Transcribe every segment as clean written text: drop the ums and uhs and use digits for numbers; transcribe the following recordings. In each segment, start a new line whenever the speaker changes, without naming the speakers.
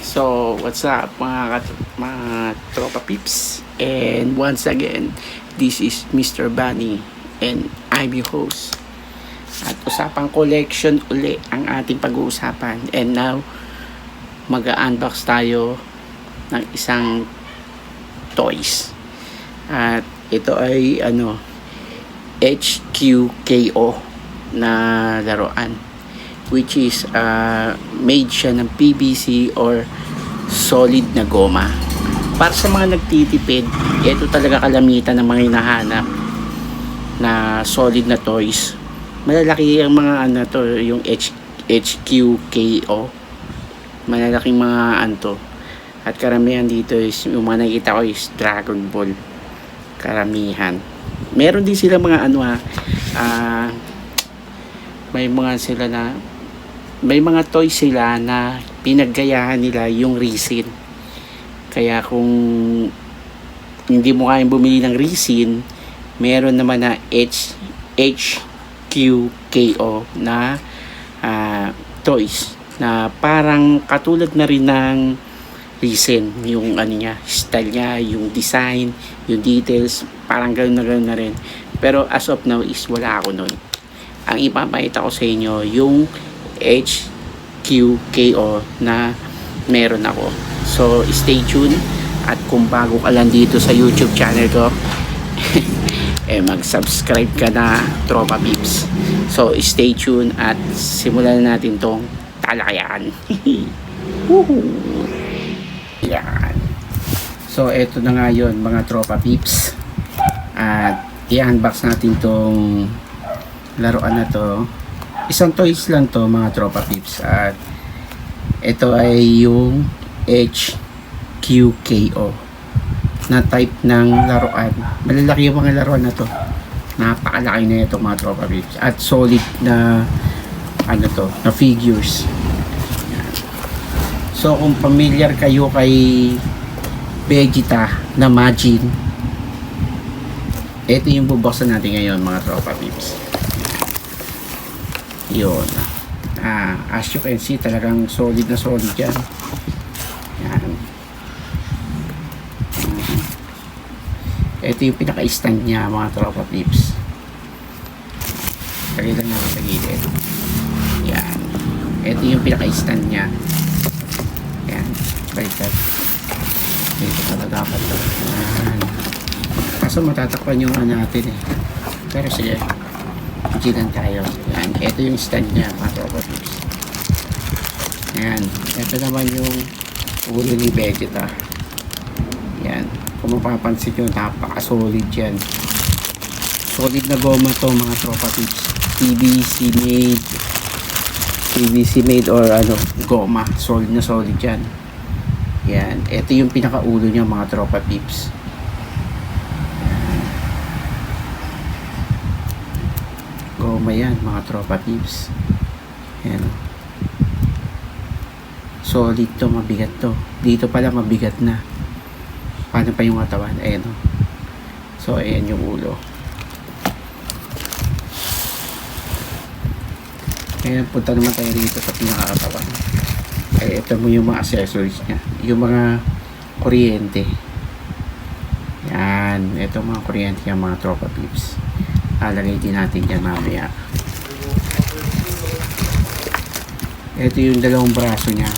So, what's up mga tropa peeps? And once again, this is Mr. Bunny and I'm your host. At usapang collection uli ang ating pag-uusapan. And now, mag-unbox tayo ng isang toys. At ito ay HQKO na laruan, which is made siya ng PVC or solid na goma. Para sa mga nagtitipid, ito talaga kalamitan ng mga hinahanap na solid na toys. Malalaki ang mga yung HQKO. Malalaking mga At karamihan dito is, yung mga nakikita ko is Dragon Ball. Karamihan. Meron din sila mga may mga toys sila na pinaggayahan nila yung resin. Kaya kung hindi mo kayang bumili ng resin, meron naman na HQKO na toys na parang katulad na rin ng resin. Yung style niya, yung design, yung details, parang gano'n na rin. Pero as of now is wala ako nun. Ang ipapakita ko sa inyo yung HQKO na meron ako. So stay tuned, at kung bago ka lang dito sa YouTube channel ko mag-subscribe ka na, tropa peeps. So stay tuned at simulan natin tong talakayan. Yan. So eto na nga yun mga tropa peeps, at i-unbox natin tong laruan na to. Isang toys lang to mga tropa peeps, at ito ay yung HQKO na type ng laruan. Malalaki yung mga laruan na to, napakalaki na ito mga tropa peeps, at solid na na figures. Yan. So kung familiar kayo kay Vegeta na Majin, ito yung bubuksan natin ngayon mga tropa peeps. Yun. As you can see, talagang solid na solid yan. Yan. Ito yung pinaka-stand niya mga tropa peeps. Lagay lang natin sa gilid. Yan. Ito yung pinaka-stand niya. Yan. Baliktad. Dito pala dapat to. Yan. Kaso matatakpan yung natin eh. Pero sige, ginan tayo. Yan. Ito yung stand niya mga tropa peeps. Yan. Ito naman yung ulo ni Vegeta. Yan. Kung mapapansin nyo, napaka-solid yan. Solid na goma to mga tropa peeps. PVC made or goma. Solid na solid yan. Yan. Ito yung pinaka-ulo niya mga tropa peeps. Goma yan mga tropa peeps. Yan. Solid to, mabigat to. Dito pala mabigat na. Paano pa yung katawan? Ayan o. So ayan yung ulo. Ayan, punta naman tayo dito sa pinakakatawan. Ay, ito mo yung mga accessories nya. Yung mga kuryente. Yan. Ito mga kuryente yung mga tropa peeps. Lalagay din natin dyan mamaya. Ito yung dalawang braso nya.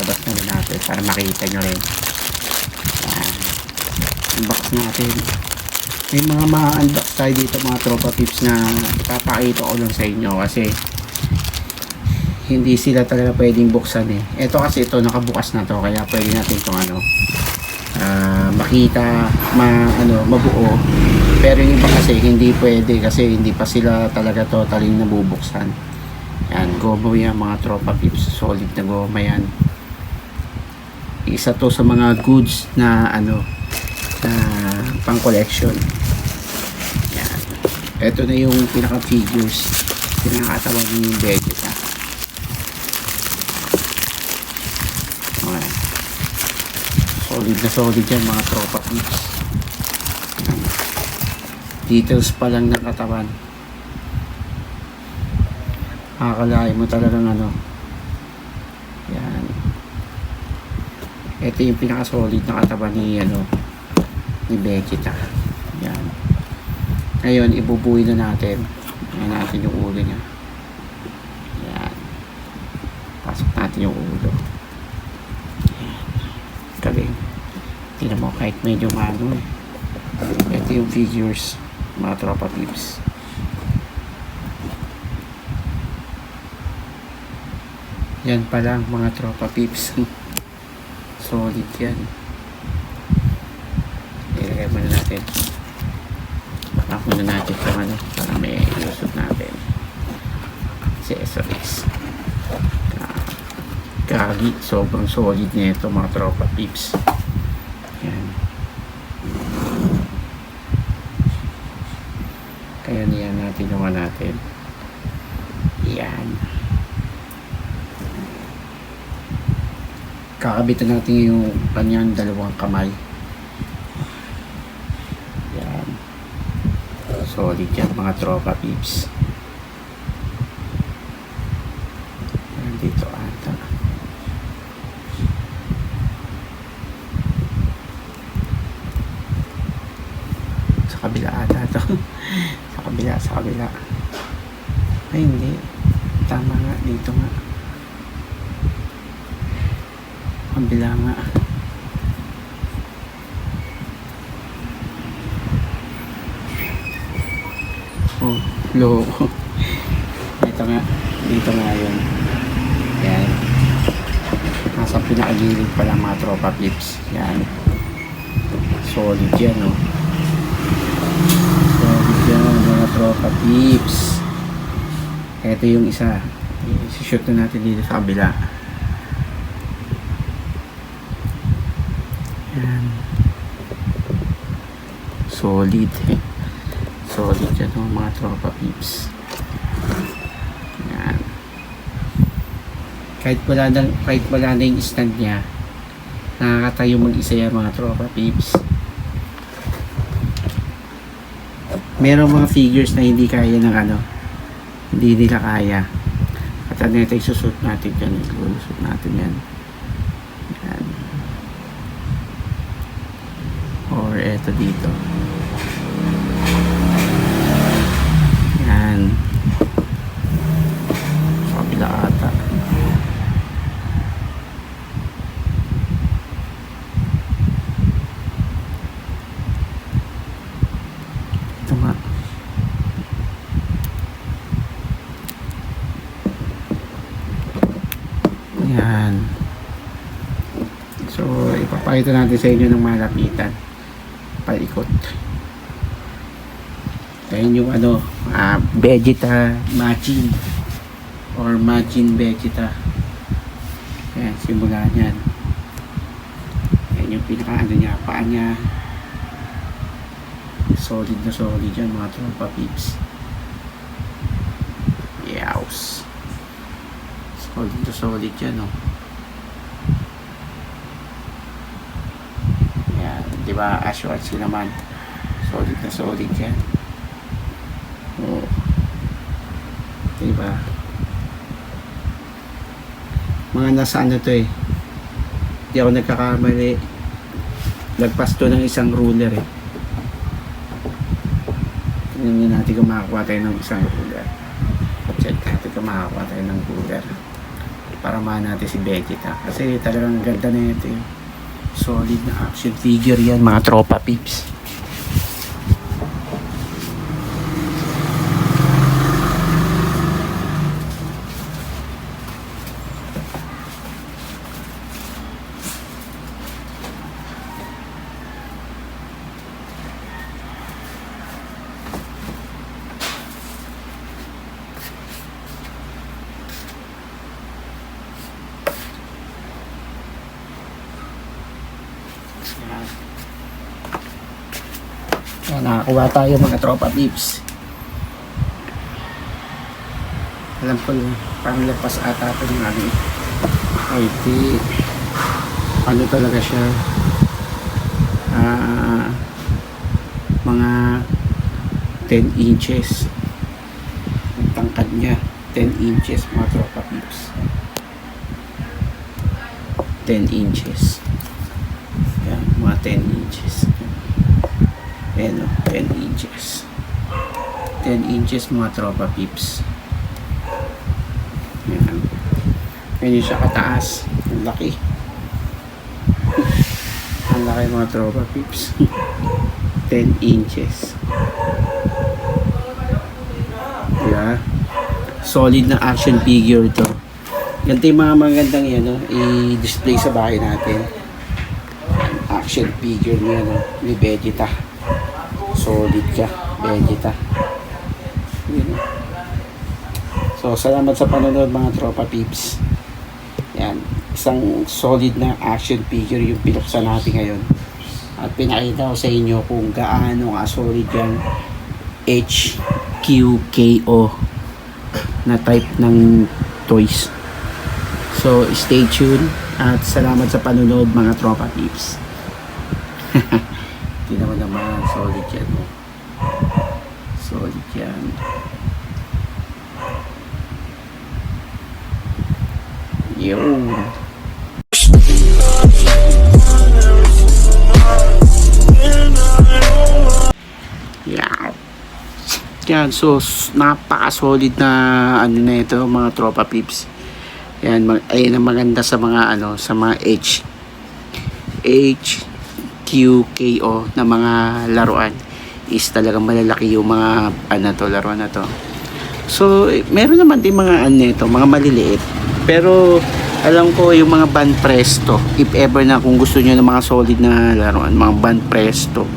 Labas na rin natin para makita nyo rin. Yan. Unbox natin. May mga ma-unbox tayo dito mga tropa peeps na ipapakita ko lang sa inyo kasi hindi sila talaga pwedeng buksan eh. Ito kasi ito nakabukas na to, kaya pwede natin itong makita, mabuo. Pero yung iba kasi hindi pwede kasi hindi pa sila talaga totally nabubuksan. Yan, goma yan mga tropa peeps. Solid na goma yan. Isa to sa mga goods na pang collection. Yan. Ito na yung pinaka figures, pinakatawag yung Vegeta. Okay. Solid na solid yan mga tropa peeps. Yan. Details pa lang ng katawan. Akalain mo talagang ano. Yan. Ito yung pinaka-solid na katawan ni ano, ni Vegeta. Yan. Ngayon, ibubuhay na natin. Ayan natin yung ulo niya. Yan. Pasok natin yung ulo. Yan. Galing. Tingnan mo, kahit medyo ano eh. Ito yung figures, mga tropa peeps. Yan pa lang mga tropa peeps. Solid yan. Ilagay muna natin. Baka muna natin itong ano, para may ilusot natin accessories. Kagi, sobrang solid na ito mga tropa peeps. Yan. Kaya niyan natin yung natin. Yan. Kakabitan natin yung kanyang dalawang kamay. Yan. Solid yan mga tropa peeps. Yan dito ata. Sa kabila ata to. Sa kabila. Ay hindi. Tama nga, dito nga. Kabila nga. Oh, loko. Dito nga yun. Yan. Nasa pinakagilid pa lang mga tropa peeps. Yan. Solid yan, oh. Solid yan mga tropa peeps. Ito yung isa. I-shoot na natin dito sa kabila. Yan. Solid. Solid yan o mga tropa peeps. Yan. Kahit wala na yung stand niya, nakakatayo mag-isa yan mga tropa peeps. Merong mga figures na hindi kaya ng ano, hindi nila kaya. At ano ito isusot natin yan, ilusot natin yan. Yan. Or eto dito. Yan. Sa kabila ata. Ito nga. Yan. So, ipapakita natin sa inyo ng malapitan. Paikot. Ayun yung ano, Vegeta Majin or Majin Vegeta. Ayan, simula niyan. Ayan yung pinaka ano niya, paa niya. Solid na solid yan mga tropa peeps. Yaws. Solid na solid yan, oh. Ayan, diba Ashwatch naman. Solid na solid yan. Oh. Diba? Mga nasa ano to eh. Hindi ako nagkakamali. Lagpas to ng isang ruler eh. Tingnan natin kung makakuha tayo ng isang ruler. Check natin kung makakuha tayo ng ruler. Para mahan natin si Vegeta. Kasi talagang ganda na ito eh. Solid na action figure yan mga tropa peeps. Ayan, nakakuha tayo mga tropa peeps. Alam ko parang lapas ata ito ng ano. Ay, di ano talaga siya, mga 10 inches ang tangkad niya. 10 inches mga tropa peeps. 10 inches. Yan, mga 10 inches. Ayan o, 10 inches. 10 inches mga tropa peeps. Yan. Ganyan siya kataas. Ang laki. Ang laki mga tropa peeps. 10 inches. Diba? Solid na action figure to. Ganito yung mga magandang yan, no? I-display sa bahay natin. Action figure niya, no? Ni Vegeta. Solid ka, Vegeta. Yun. So, salamat sa panonood mga tropa peeps. Yan. Isang solid na action figure yung pinuksan natin ngayon. At pinakita ko sa inyo kung gaano solid yung HQKO na type ng toys. So, stay tuned at salamat sa panonood mga tropa peeps. Hindi naman solid yan. Solid yan. Yun. Yeah. Yan, so napaka-solid na ano na ito mga tropa peeps. Yan, ayun ang maganda sa mga sa mga HQKO na mga laruan is talagang malalaki yung mga laruan na to. So, meron naman din mga mga maliliit. Pero alam ko yung mga Band Presto, if ever na kung gusto niyo ng mga solid na laruan, mga Band Presto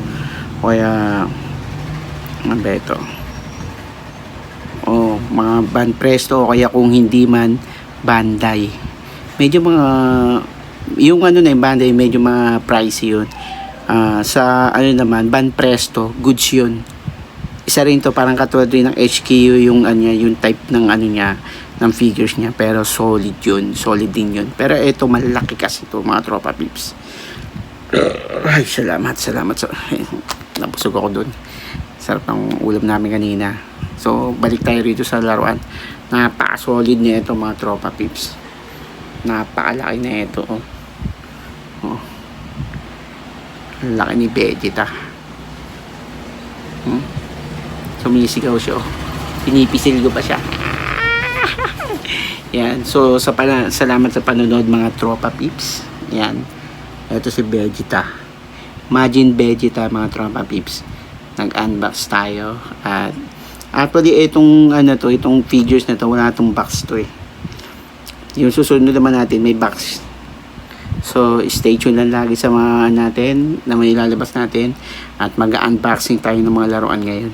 o kaya ano ba ito? Mga Band Presto o kaya kung hindi man Bandai. Medyo mga yung yung Bandai medyo mga pricey yun. Sa naman Band Presto, goods yun. Isa rin to, parang katulad rin ng HQ yung yung type ng niya, ng figures niya, pero solid yun, solid din yun. Pero ito malaki kasi to mga tropa peeps. Ay, salamat sa nabusog ako dun. Sarap ng ulam namin kanina. So, balik tayo rito sa laruan. Napaka-solid na ito mga tropa peeps. Napakalaki na ito. Ang laki ni Vegeta. Sumisigaw siya. Pinipisil ko pa siya. Yan. So, salamat sa panonood mga tropa peeps. Yan. Ito si Vegeta. Imagine Vegeta mga tropa peeps. Nag-unbox tayo. At actually, itong figures na to, wala itong box to eh. Yung susunod naman natin, may box. So, stay tuned lang lagi sa mga natin na may ilalabas natin. At mag-unboxing tayo ng mga laruan ngayon.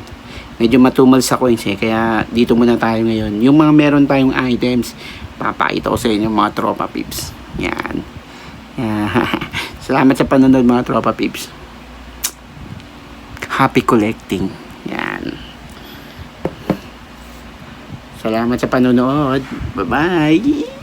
Medyo matumal sa coins eh, kaya dito muna tayo ngayon. Yung mga meron tayong items, papakita ko sa inyo mga tropa peeps. Yan. Salamat sa panonood mga tropa peeps. Happy collecting. Yan. Salamat sa panonood. Bye-bye.